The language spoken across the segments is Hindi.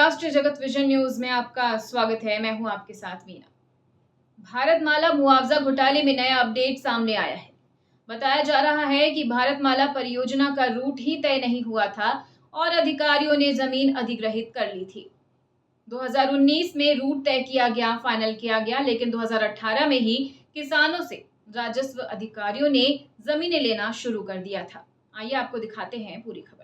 राष्ट्रीय जगत विजन न्यूज में आपका स्वागत है। मैं हूं आपके साथ वीना। भारतमाला मुआवजा घोटाले में नया अपडेट सामने आया है। बताया जा रहा है कि भारतमाला परियोजना का रूट ही तय नहीं हुआ था और अधिकारियों ने जमीन अधिग्रहित कर ली थी। 2019 में रूट तय किया गया, फाइनल किया गया, लेकिन 2018 में ही किसानों से राजस्व अधिकारियों ने जमीनें लेना शुरू कर दिया था। आइए आपको दिखाते हैं पूरी खबर।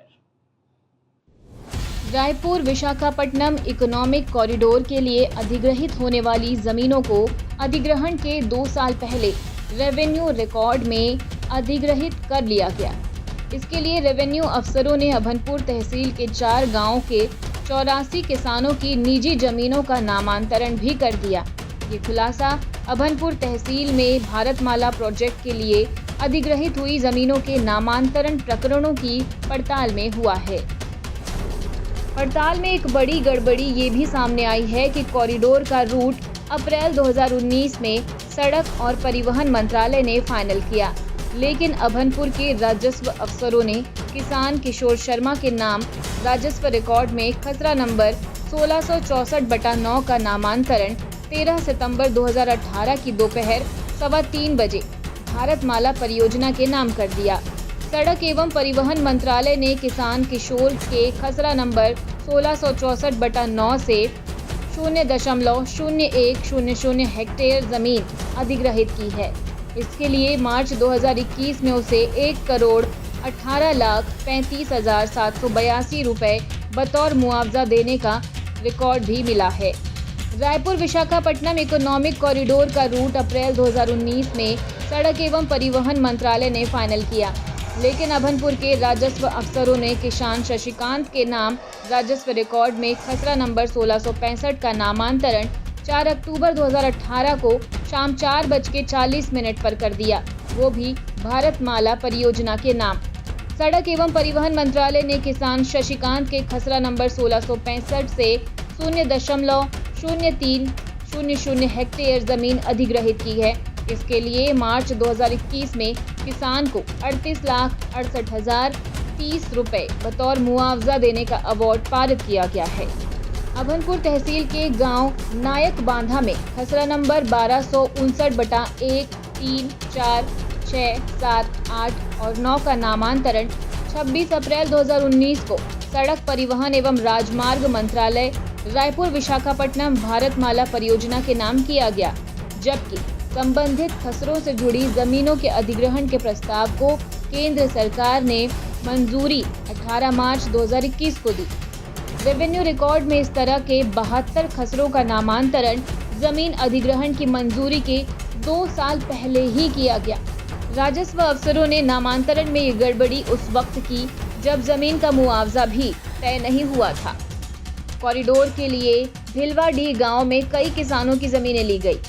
रायपुर विशाखापट्टनम इकोनॉमिक कॉरिडोर के लिए अधिग्रहित होने वाली जमीनों को अधिग्रहण के 2 साल पहले रेवेन्यू रिकॉर्ड में अधिग्रहित कर लिया गया। इसके लिए रेवेन्यू अफसरों ने अभनपुर तहसील के 4 गांवों के 84 किसानों की निजी जमीनों का नामांतरण भी कर दिया। ये खुलासा अभनपुर तहसील में भारतमाला प्रोजेक्ट के लिए अधिग्रहित हुई जमीनों के नामांतरण प्रकरणों की पड़ताल में हुआ है। पड़ताल में एक बड़ी गड़बड़ी ये भी सामने आई है कि कॉरिडोर का रूट अप्रैल 2019 में सड़क और परिवहन मंत्रालय ने फाइनल किया, लेकिन अभनपुर के राजस्व अफसरों ने किसान किशोर शर्मा के नाम राजस्व रिकॉर्ड में खसरा नंबर 1664/9 का नामांतरण 13 सितंबर 2018 की दोपहर 3:15 बजे भारतमाला परियोजना के नाम कर दिया। सड़क एवं परिवहन मंत्रालय ने किसान किशोर के खसरा नंबर 1664/9 से 0.0100 हेक्टेयर जमीन अधिग्रहित की है। इसके लिए मार्च 2021 में उसे 1,18,35,782 रुपए बतौर मुआवजा देने का रिकॉर्ड भी मिला है। रायपुर विशाखापट्टनम इकोनॉमिक कॉरिडोर का रूट अप्रैल 2019 में सड़क एवं परिवहन मंत्रालय ने फाइनल किया, लेकिन अभनपुर के राजस्व अफसरों ने किसान शशिकांत के नाम राजस्व रिकॉर्ड में खसरा नंबर 1665 का नामांतरण 4 अक्टूबर 2018 को शाम 4:40 पर कर दिया, वो भी भारतमाला परियोजना के नाम। सड़क एवं परिवहन मंत्रालय ने किसान शशिकांत के खसरा नंबर 1665 से 0.0300 हेक्टेयर जमीन अधिग्रहित की है। इसके लिए मार्च 2021 में किसान को 38,68,030 रुपए बतौर मुआवजा देने का अवार्ड पारित किया गया है। अभनपुर तहसील के गांव नायक बांधा में खसरा नंबर 1259/1, 3, 4, 6, 7, 8 और 9 का नामांतरण 26 अप्रैल 2019 को सड़क परिवहन एवं राजमार्ग मंत्रालय रायपुर विशाखापट्टनम भारतमाला परियोजना के नाम किया गया, जबकि संबंधित खसरों से जुड़ी जमीनों के अधिग्रहण के प्रस्ताव को केंद्र सरकार ने मंजूरी 18 मार्च 2021 को दी। रेवेन्यू रिकॉर्ड में इस तरह के 72 खसरों का नामांतरण जमीन अधिग्रहण की मंजूरी के 2 साल पहले ही किया गया। राजस्व अफसरों ने नामांतरण में ये गड़बड़ी उस वक्त की जब जमीन का मुआवजा भी तय नहीं हुआ था। कॉरिडोर के लिए भिलवाडीह गांव में कई किसानों की जमीनें ली गई।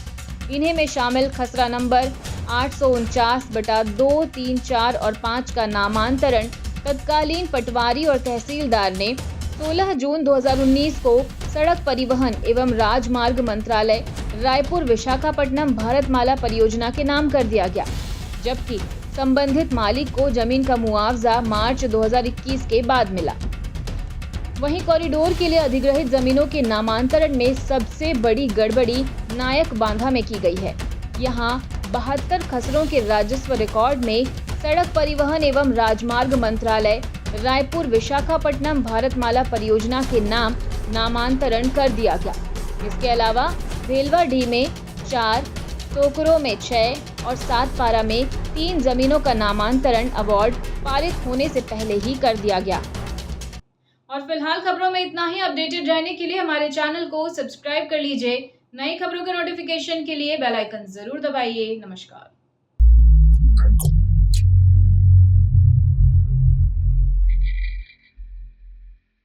इन्हीं में शामिल खसरा नंबर 849/2, 3, 4 और 5 का नामांतरण तत्कालीन पटवारी और तहसीलदार ने 16 जून 2019 को सड़क परिवहन एवं राजमार्ग मंत्रालय रायपुर विशाखापट्टनम भारतमाला परियोजना के नाम कर दिया गया, जबकि संबंधित मालिक को जमीन का मुआवजा मार्च 2021 के बाद मिला। वहीं कॉरिडोर के लिए अधिग्रहित जमीनों के नामांतरण में सबसे बड़ी गड़बड़ी नायक बांधा में की गई है। यहां 72 खसरों के राजस्व रिकॉर्ड में सड़क परिवहन एवं राजमार्ग मंत्रालय रायपुर विशाखापट्टनम भारतमाला परियोजना के नाम नामांतरण कर दिया गया। इसके अलावा भेलवाडीह में 4, टोकरो में 6 और 7 पारा में 3 जमीनों का नामांतरण अवार्ड पारित होने से पहले ही कर दिया गया। और फिलहाल खबरों में इतना ही। अपडेटेड रहने के लिए हमारे चैनल को सब्सक्राइब कर लीजिए। नई खबरों के नोटिफिकेशन के लिए बेल आइकन जरूर दबाइए। नमस्कार।